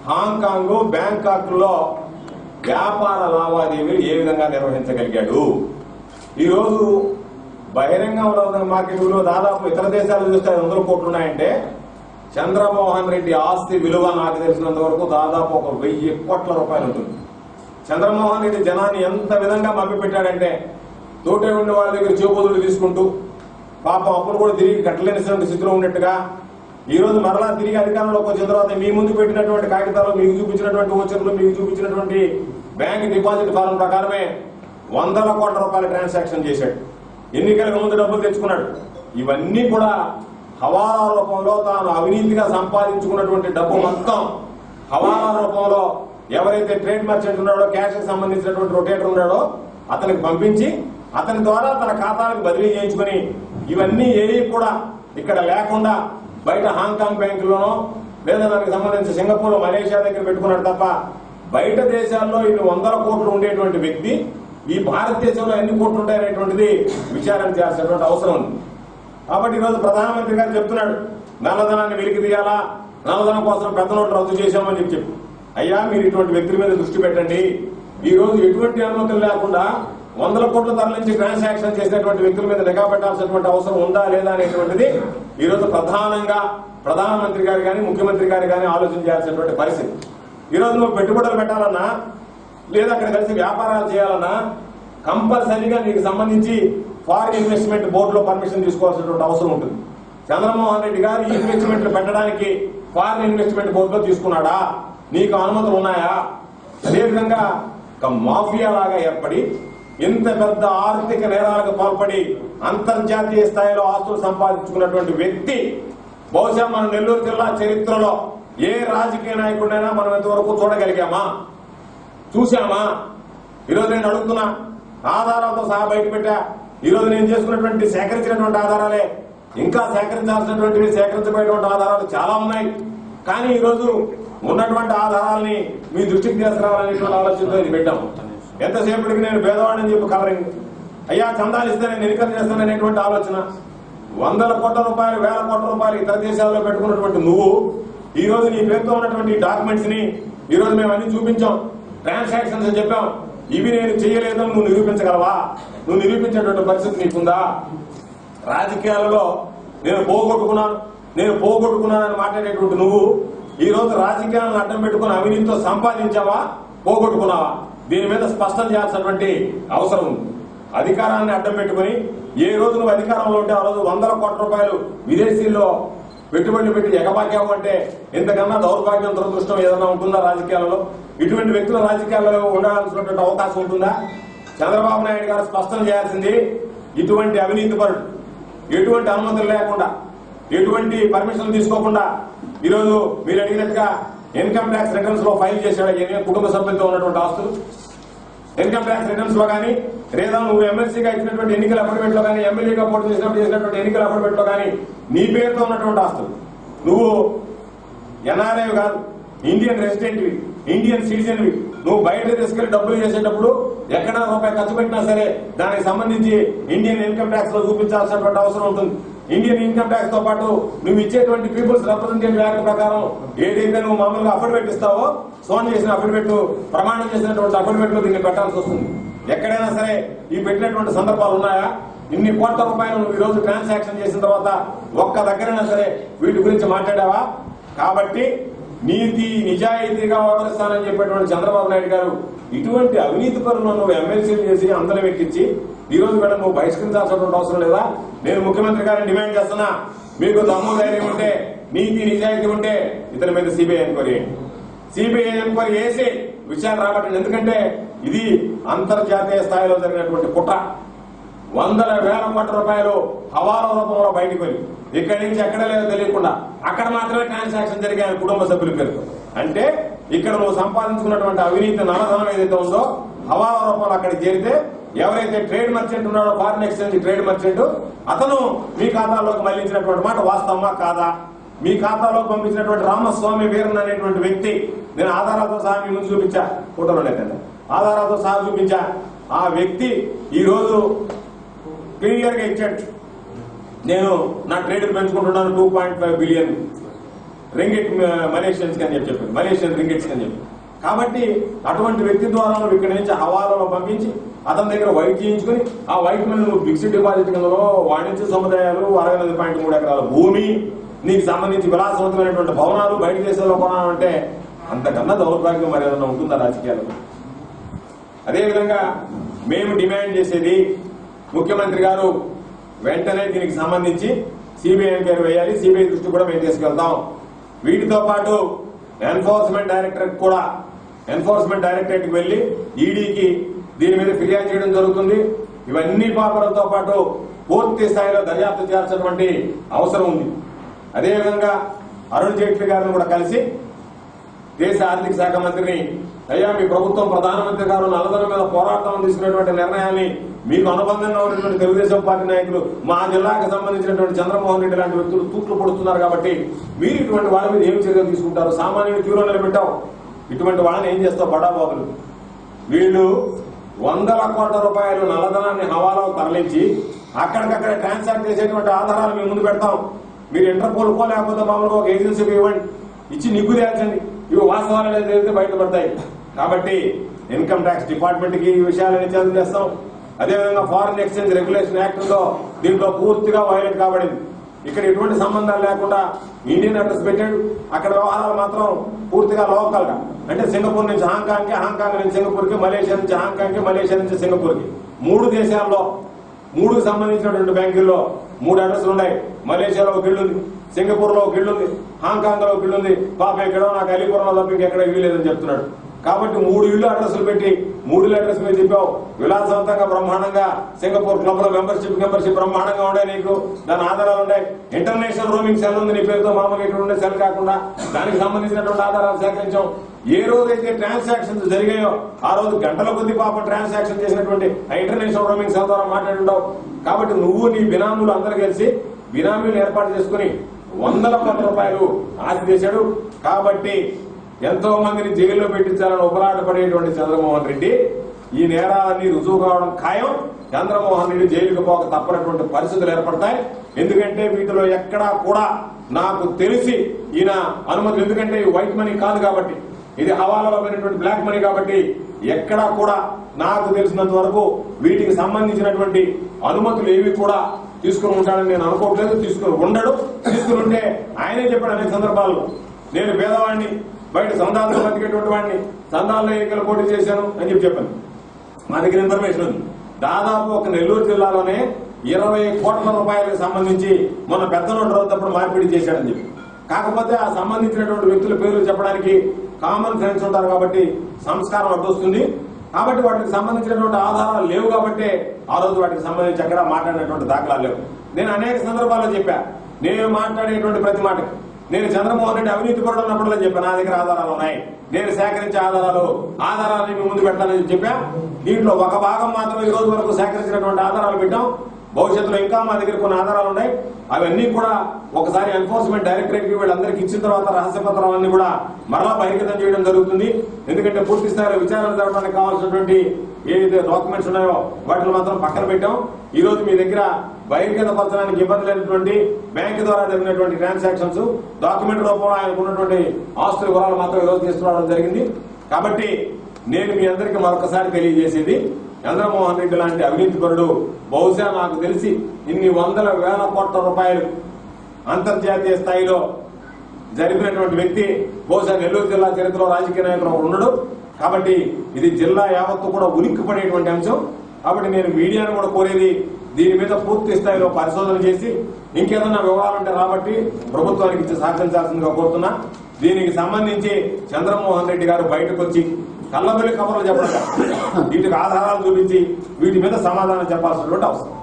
Hong Kong, Bangkok లో వ్యాపార లావాదేవీలు ఏ విధంగా నిర్వహించగలిగాడు? ఈరోజు బహిరంగంలో మార్కెట్లో దాదాపు ఇతర దేశాలు చూస్తే 100 కోట్లు ఉన్నాయంటే చంద్రమోహన్ రెడ్డి ఆస్తి విలువ నాకు తెలిసినంత వరకు దాదాపు 1000 కోట్ల రూపాయలు ఉంటుంది. చంద్రమోహన్ రెడ్డి జనాన్ని ఎంత విధంగా మభ్యపెట్టాడంటే తోటే ఉండే వాళ్ళ దగ్గర చేపదులు తీసుకుంటూ పాపం అప్పులు కూడా తిరిగి కట్టలేని స్థితిలో ఉన్నట్టుగా ఈ రోజు మరలా తిరిగి అధికారంలోకి వచ్చిన తర్వాత మీ ముందు పెట్టినటువంటి కాగితాలు, మీకు చూపించినటువంటి ఓచర్లు, మీకు చూపించినటువంటి బ్యాంక్ డిపాజిట్ ఫారం ప్రకారమే 100 కోట్ల రూపాయల ట్రాన్సాక్షన్ చేశాడు. ఎన్నికలకు ముందు డబ్బులు తెచ్చుకున్నాడు. ఇవన్నీ కూడా హవాలా రూపంలో తాను అవినీతిగా సంపాదించుకున్నటువంటి డబ్బు మొత్తం హవాలా రూపంలో ఎవరైతే ట్రేడ్ మర్చెంట్ ఉన్నాడో, క్యాష్ కి సంబంధించినటువంటి రొటేటర్ ఉన్నాడో అతనికి పంపించి అతని ద్వారా తన ఖాతాలకు బదిలీ చేయించుకుని ఇవన్నీ ఏవి కూడా ఇక్కడ లేకుండా బయట హాంకాంగ్ బ్యాంకులోనో లేదా దానికి సంబంధించి సింగపూర్, మలేషియా దగ్గర పెట్టుకున్నాడు తప్ప బయట దేశాల్లో ఇన్ని 100 కోట్లు ఉండేటువంటి వ్యక్తి ఈ భారతదేశంలో ఎన్ని కోట్లు ఉంటాయనేటువంటిది విచారణ చేయాల్సినటువంటి అవసరం ఉంది. కాబట్టి ఈరోజు ప్రధానమంత్రి గారు చెప్తున్నాడు నల్లధనాన్ని వెలికి తీయాలా, నల్లధనం కోసం పెద్ద నోట్లు రద్దు చేశామని చెప్పి. అయ్యా, మీరు ఇటువంటి వ్యక్తుల మీద దృష్టి పెట్టండి. ఈ రోజు ఎటువంటి అనుమతులు లేకుండా 100 కోట్ల తరలించి ట్రాన్సాక్షన్ చేసినటువంటి వ్యక్తుల మీద నిఘా పెట్టాల్సినటువంటి అవసరం ఉందా లేదా అనేటువంటిది ఈ రోజు ప్రధానంగా ప్రధానమంత్రి గారు కానీ ముఖ్యమంత్రి గారు కానీ ఆలోచన చేయాల్సినటువంటి పరిస్థితి. ఈ రోజు నువ్వు పెట్టుబడులు పెట్టాలన్నా లేదా అక్కడ కలిసి వ్యాపారాలు చేయాలన్నా కంపల్సరీగా నీకు సంబంధించి ఫారిన్ ఇన్వెస్ట్మెంట్ బోర్డులో పర్మిషన్ తీసుకోవాల్సినటువంటి అవసరం ఉంటుంది. చంద్రమోహన్ రెడ్డి గారు ఈ ఇన్వెస్ట్మెంట్లు పెట్టడానికి ఫారిన్ ఇన్వెస్ట్మెంట్ బోర్డులో తీసుకున్నాడా? నీకు అనుమతులు ఉన్నాయా? అదేవిధంగా ఒక మాఫియా లాగా ఏర్పడి ఇంత పెద్ద ఆర్థిక నేరాలకు పాల్పడి అంతర్జాతీయ స్థాయిలో ఆస్తులు సంపాదించుకున్నటువంటి వ్యక్తి బహుశా మన నెల్లూరు జిల్లా చరిత్రలో ఏ రాజకీయ నాయకుడైనా మనం ఇంతవరకు చూడగలిగామా? చూశామా? ఈరోజు నేను అడుగుతున్నా, ఆధారాలతో సహా బయట పెట్టా. ఈరోజు నేను చేసుకున్నటువంటి సేకరించినటువంటి ఆధారాలే, ఇంకా సేకరించాల్సినటువంటివి సేకరించబడినటువంటి ఆధారాలు చాలా ఉన్నాయి. కానీ ఈరోజు ఉన్నటువంటి ఆధారాలని మీ దృష్టికి తీసుకురావాలనేటువంటి ఆలోచనతో ఇది పెట్టాము. ఎంతసేపటికి నేను పేదవాడని చెప్పి కలరింగ్, అయ్యా చందాలు ఇస్తే నేను ఎన్నికలు చేస్తాననేటువంటి ఆలోచన. 100 కోట్ల రూపాయలు, 1000 కోట్ల రూపాయలు ఇతర దేశాల్లో పెట్టుకున్నటువంటి నువ్వు ఈ రోజు నీ పేరుతో ఉన్నటువంటి డాక్యుమెంట్స్ ని ఈ రోజు మేము అన్ని చూపించాం, ట్రాన్సాక్షన్స్ అని చెప్పాం. ఇవి నేను చేయలేదని నువ్వు నిరూపించగలవా? నువ్వు నిరూపించేటువంటి పరిస్థితి నీకుందా? రాజకీయాలలో నేను పోగొట్టుకున్నానని మాట్లాడేటువంటి నువ్వు ఈ రోజు రాజకీయాలను అడ్డం పెట్టుకుని అవినీతితో సంపాదించావా, పోగొట్టుకున్నావా? దీని మీద స్పష్టం చేయాల్సినటువంటి అవసరం ఉంది. అధికారాన్ని అడ్డం పెట్టుకుని ఏ రోజు నువ్వు అధికారంలో ఉంటే ఆ రోజు 100 కోట్ల రూపాయలు విదేశీల్లో పెట్టుబడులు పెట్టి ఎగబాకావు అంటే ఇంతకన్నా దౌర్భాగ్యం, దురదృష్టం ఏదైనా ఉంటుందా రాజకీయాలలో? ఇటువంటి వ్యక్తుల రాజకీయాల్లో ఉండాల్సినటువంటి అవకాశం ఉంటుందా? చంద్రబాబు నాయుడు గారు స్పష్టం చేయాల్సింది, ఇటువంటి అవినీతి పరుడు ఎటువంటి అనుమతులు లేకుండా, ఎటువంటి పర్మిషన్ తీసుకోకుండా ఈరోజు మీరు అడిగినట్టుగా ఇన్కమ్ ట్యాక్స్ రిటర్న్స్ లో ఫైల్ చేశాడు కుటుంబ సభ్యులతో ఉన్నటువంటి ఆస్తులు. ఇన్కమ్ ట్యాక్స్ రిటర్న్స్ లో కానీ లేదా నువ్వు ఎమ్మెల్సీగా ఇచ్చినటువంటి ఎన్నికల అఫిడవిట్ లో కానీ, ఎమ్మెల్యేగా పోటీ చేసినటువంటి ఎన్నికల అఫిడవిట్ లో కానీ నీ పేరుతో ఉన్నటువంటి ఆస్తులు. నువ్వు ఎన్ఆర్ఐ కాదు, ఇండియన్ రెసిడెంట్వి, ఇండియన్ సిటిజన్వి. నువ్వు బయట తీసుకెళ్లి డబ్బులు చేసేటప్పుడు ఎక్కడా రూపాయి ఖర్చు పెట్టినా సరే దానికి సంబంధించి ఇండియన్ ఇన్కమ్ ట్యాక్స్ లో చూపించాల్సినటువంటి అవసరం ఉంటుంది. ఇండియన్ ఇన్కమ్ ట్యాక్స్ తో పాటు నువ్వు ఇచ్చేటువంటి పీపుల్స్ రిప్రజెంటేటివ్ యాక్ట్ ప్రకారం ఏదైతే నువ్వు మామూలుగా అఫిడవిట్ ఇస్తావో, సోన్ చేసిన అఫిడవిట్, ప్రమాణం చేసినటువంటి అఫిడవిట్ లో దీన్ని పెట్టాల్సి వస్తుంది. ఎక్కడైనా సరే ఈ పెట్టినటువంటి సందర్భాలు ఉన్నాయా? ఇన్ని కోట్ల రూపాయలు నువ్వు ఈ రోజు ట్రాన్సాక్షన్ చేసిన తర్వాత ఒక్క దగ్గరైనా సరే వీటి గురించి మాట్లాడావా? కాబట్టి నీతి నిజాయితీగా వ్యవహరిస్తానని చెప్పేటువంటి చంద్రబాబు నాయుడు గారు ఇటువంటి అవినీతి పనులను నువ్వు ఎమ్మెల్సీలు చేసి అందరం ఎక్కించి ఈ రోజు కూడా నువ్వు బహిష్కరించాల్సినటువంటి అవసరం లేదా? నేను ముఖ్యమంత్రి గారిని డిమాండ్ చేస్తున్నా, మీకు దమ్ము ధైర్యం ఉంటే, నీతి నిజాయితీ ఉంటే ఇతని మీద సిబిఐ ఎంక్వైరీ వేసి విషయాలు రాబట్టండి. ఎందుకంటే ఇది అంతర్జాతీయ స్థాయిలో జరిగినటువంటి కుట్ర. 100,000 కోట్ల రూపాయలు హవాలా రూపంలో బయటకు వెళ్ళి ఇక్కడి నుంచి ఎక్కడ లేదో తెలియకుండా అక్కడ మాత్రమే ట్రాన్సాక్షన్ జరిగాయి కుటుంబ సభ్యుల పేరుతో. అంటే ఇక్కడ నువ్వు సంపాదించుకున్నటువంటి అవినీతి నల్లధనం ఏదైతే ఉందో హవాలా రూపంలో అక్కడికి చేరితే ఎవరైతే ట్రేడ్ మర్చెంట్ ఉన్నాడో, ఫారిన్ ఎక్స్చేంజ్ ట్రేడ్ మర్చెంట్, అతను మీ ఖాతాలోకి మళ్లించినటువంటి మాట వాస్తవమా కాదా? మీ ఖాతాలోకి పంపించినటువంటి రామస్వామి వీరన్ అనేటువంటి వ్యక్తి, నేను ఆధారాలతో సహా మీ ముందు చూపించా, ఫోటోలో లేదండి, ఆధారాలతో సహా చూపించా. ఆ వ్యక్తి ఈ రోజు క్లియర్ గా ఇచ్చాడు, నేను నా ట్రేడ్ పెంచుకుంటున్నాను 2.5 బిలియన్. రింగిట్ మలేషియన్స్ అని చెప్పి మలేషియన్ రింగిట్స్ అని చెప్పి. కాబట్టి అటువంటి వ్యక్తి ద్వారా నువ్వు ఇక్కడి నుంచి హవాలాలో పంపించి అతని దగ్గర వైట్ చేయించుకుని ఆ వైట్ మీద నువ్వు ఫిక్స్డ్ డిపాజిట్ కిందలో వాణిజ్య సముదాయాలు 68.3 ఎకరాల భూమి నీకు సంబంధించి విలాసవంతమైనటువంటి భవనాలు బయట దేశాల్లో కొనాలంటే అంతకన్నా దౌర్భాగ్యం మరి ఏదన్నా ఉంటుందా రాజకీయాలకు? అదేవిధంగా మేము డిమాండ్ చేసేది ముఖ్యమంత్రి గారు వెంటనే దీనికి సంబంధించి సిబిఐ ఎంక్వైరీ వేయాలి. సిబిఐ దృష్టి కూడా మేము తీసుకెళ్తాం. వీటితో పాటు ఎన్ఫోర్స్మెంట్ డైరెక్టరేట్కి వెళ్లి ఈడీకి దీని మీద ఫిర్యాదు చేయడం జరుగుతుంది. ఇవన్నీ పాపలతో పాటు పూర్తి స్థాయిలో దర్యాప్తు చేయాల్సినటువంటి అవసరం ఉంది. అదేవిధంగా అరుణ్ జైట్లీ గారిని కూడా కలిసి దేశ ఆర్థిక శాఖ మంత్రిని, అయ్యా మీ ప్రభుత్వం ప్రధానమంత్రి గారు నల్లధనం మీద పోరాటం తీసుకున్నటువంటి నిర్ణయాన్ని మీకు అనుబంధంగా ఉన్నటువంటి తెలుగుదేశం పార్టీ నాయకులు మా జిల్లాకు సంబంధించినటువంటి చంద్రమోహన్ రెడ్డి లాంటి వ్యక్తులు తూట్లు పడుతున్నారు కాబట్టి మీరు ఇటువంటి వాళ్ళ మీద ఏం చర్యలు తీసుకుంటారు? సామాన్యుని క్యూలో నిలబెట్టావు, ఇటువంటి వాళ్ళని ఏం చేస్తావు? బడాబాబులు వీళ్ళు వందల కోట్ల రూపాయలు నల్లధనాన్ని హవాలో తరలించి అక్కడికక్కడ ట్రాన్సాక్ట్ చేసేటువంటి ఆధారాలు మేము ముందు పెడతాం. మీరు ఇంటర్పోల్ లేకపోతే మామూలుగా ఒక ఏజెన్సీకి ఇవ్వండి, ఇచ్చి నిగ్గు తేల్చండి. ఇవి వాస్తవాలు ఏదైతే బయటపడతాయి. కాబట్టి ఇన్కమ్ ట్యాక్స్ డిపార్ట్మెంట్ కి ఈ విషయాలని చేస్తాం. అదేవిధంగా ఫారిన్ ఎక్స్చేంజ్ రెగ్యులేషన్ యాక్ట్ లో దీంట్లో పూర్తిగా వైలేట్ కాబడింది. ఇక్కడ ఎటువంటి సంబంధాలు లేకుండా ఇండియన్ అడ్రస్ పెట్టాడు. అక్కడ వ్యవహారాలు మాత్రం పూర్తిగా లోకల్ గా, అంటే సింగపూర్ నుంచి హాంకాంగ్ కి, హాంకాంగ్ నుంచి సింగపూర్ కి, మలేషియా నుంచి హాంకాంగ్ కి, మలేషియా నుంచి సింగపూర్ కి 3 దేశాల్లో 3కు సంబంధించినటువంటి బ్యాంకుల్లో 3 అడ్రస్లు ఉన్నాయి. మలేషియాలో ఒక ఇల్లు ఉంది, సింగపూర్ లో ఒక ఇల్లు ఉంది, హాంకాంగ్ లో ఒక ఇల్లు ఉంది. పాప ఎక్కడో నాకు అలీపురంలో తప్ప ఇంకెక్కడ ఇల్లు లేదని చెప్తున్నాడు. కాబట్టి 3 ఇళ్ళు అడ్రస్లు పెట్టి 3 అడ్రస్ మీద చెప్పావు. విలాసవంతంగా బ్రహ్మాండంగా సింగపూర్ క్లబ్ లో మెంబర్షిప్ బ్రహ్మాండంగా ఉండే, నీకు దాని ఆధారాలు ఉన్నాయి. ఇంటర్నేషనల్ రోమింగ్ సెల్ ఉంది నీ పేరుతో, మామూలుగా ఇక్కడ ఉండే సెల్ కాకుండా దానికి సంబంధించినటువంటి ఆధారాలు సేకరించాం. ఏ రోజైతే ట్రాన్సాక్షన్స్ జరిగాయో ఆ రోజు గంటల కొద్ది పాపం ట్రాన్సాక్షన్ చేసినటువంటి ఆ ఇంటర్నేషనల్ రోమింగ్ సెల్ ద్వారా మాట్లాడుండవు. కాబట్టి నువ్వు నీ బినామీలు అందరూ కలిసి బినామీలు ఏర్పాటు చేసుకుని వందల కోట్ల రూపాయలు ఆస్తి చేశాడు. కాబట్టి ఎంతో మందిని జైల్లో పెట్టించాలని ఉపరాటపడేటువంటి చంద్రమోహన్ రెడ్డి ఈ నేరాలన్నీ రుజువు కావడం ఖాయం. చంద్రమోహన్ రెడ్డి జైలుకు పోక తప్పనటువంటి పరిస్థితులు ఏర్పడతాయి. ఎందుకంటే వీటిలో ఎక్కడా కూడా నాకు తెలిసి ఈయన అనుమతులు, ఎందుకంటే వైట్ మనీ కాదు కాబట్టి, ఇది హవాలాలో పోయినటువంటి బ్లాక్ మనీ కాబట్టి ఎక్కడా కూడా నాకు తెలిసినంత వరకు వీటికి సంబంధించినటువంటి అనుమతులు ఏవి కూడా తీసుకుని ఉంటాడని నేను అనుకోవట్లేదు. తీసుకుని ఉండడు. తీసుకుని ఉంటే ఆయనే చెప్పాడు అనేక సందర్భాల్లో, నేను పేదవాడిని, బయట సందాలతో బతికేటువంటి వాడిని, సందాల్లో ఎన్నికలు పోటీ చేశాను అని చెప్పాను. మా దగ్గర ఇన్ఫర్మేషన్ ఉంది. దాదాపు ఒక నెల్లూరు జిల్లాలోనే 20 కోట్ల రూపాయలకు సంబంధించి మొన్న పెద్ద నోటు రద్దప్పుడు మార్పిడి చేశాడని చెప్పి. కాకపోతే ఆ సంబంధించినటువంటి వ్యక్తుల పేర్లు చెప్పడానికి కామన్ ఫ్రెండ్స్ ఉంటారు కాబట్టి సంస్కారం అడ్డొస్తుంది. కాబట్టి వాటికి సంబంధించినటువంటి ఆధారాలు లేవు కాబట్టి ఆ రోజు వాటికి సంబంధించి ఎక్కడ మాట్లాడినటువంటి దాఖలాలు లేవు. నేను అనేక సందర్భాల్లో చెప్పా, నేను మాట్లాడేటువంటి ప్రతి మాట నేను చంద్రమోహన్ రెడ్డి అవినీతి పరుడు ఉన్నప్పుడు చెప్పా, నా దగ్గర ఆధారాలు ఉన్నాయి, నేను సేకరించే ఆధారాలని మీ ముందు పెట్టాలని చెప్పా. దీంట్లో ఒక భాగం మాత్రం ఈ రోజు వరకు సేకరించినటువంటి ఆధారాలు పెట్టాం. భవిష్యత్తులో ఇంకా మా దగ్గర కొన్ని ఆధారాలు ఉన్నాయి. అవన్నీ కూడా ఒకసారి ఎన్ఫోర్స్మెంట్ డైరెక్టరేట్ కి వీళ్ళందరికీ ఇచ్చిన తర్వాత రహస్య పత్రాలన్నీ కూడా మరలా బహిర్గతం చేయడం జరుగుతుంది. ఎందుకంటే పూర్తి స్థాయిలో విచారణ జరగడానికి కావాల్సినటువంటి ఏదైతే డాక్యుమెంట్స్ ఉన్నాయో వాటిని మాత్రం పక్కన పెట్టాం. ఈ రోజు మీ దగ్గర బహిర్గత పరచడానికి ఇబ్బంది లేనటువంటి బ్యాంకు ద్వారా జరిగినటువంటి ట్రాన్సాక్షన్స్ డాక్యుమెంట్ రూపంలో ఆయనకు ఉన్నటువంటి ఆస్తుల వివరాలు మాత్రం ఈ రోజు తీసుకురావడం జరిగింది. కాబట్టి నేను మీ అందరికీ మరొకసారి తెలియజేసేది, చంద్రమోహన్ రెడ్డి లాంటి అవినీతి పరుడు బహుశా నాకు తెలిసి ఇన్ని వందల వేల కోట్ల రూపాయలు అంతర్జాతీయ స్థాయిలో జరిపినటువంటి వ్యక్తి బహుశా నెల్లూరు జిల్లా చరిత్రలో రాజకీయ నాయకులు ఉండడు. కాబట్టి ఇది జిల్లా యావత్తు కూడా ఉలిక్కి పడేటువంటి అంశం. కాబట్టి నేను మీడియాను కూడా కోరేది, దీని మీద పూర్తి స్థాయిలో పరిశోధన చేసి ఇంకేదన్నా వివరాలుంటే రాబట్టి ప్రభుత్వానికి ఇచ్చి సహకరించాల్సిందిగా కోరుతున్నా. దీనికి సంబంధించి చంద్రమోహన్ రెడ్డి గారు బయటకు వచ్చి కళ్ళబెల్లి కబుర్లు చెప్పడం, వీటికి ఆధారాలు చూపించి వీటి మీద సమాధానం చెప్పాల్సినటువంటి అవసరం.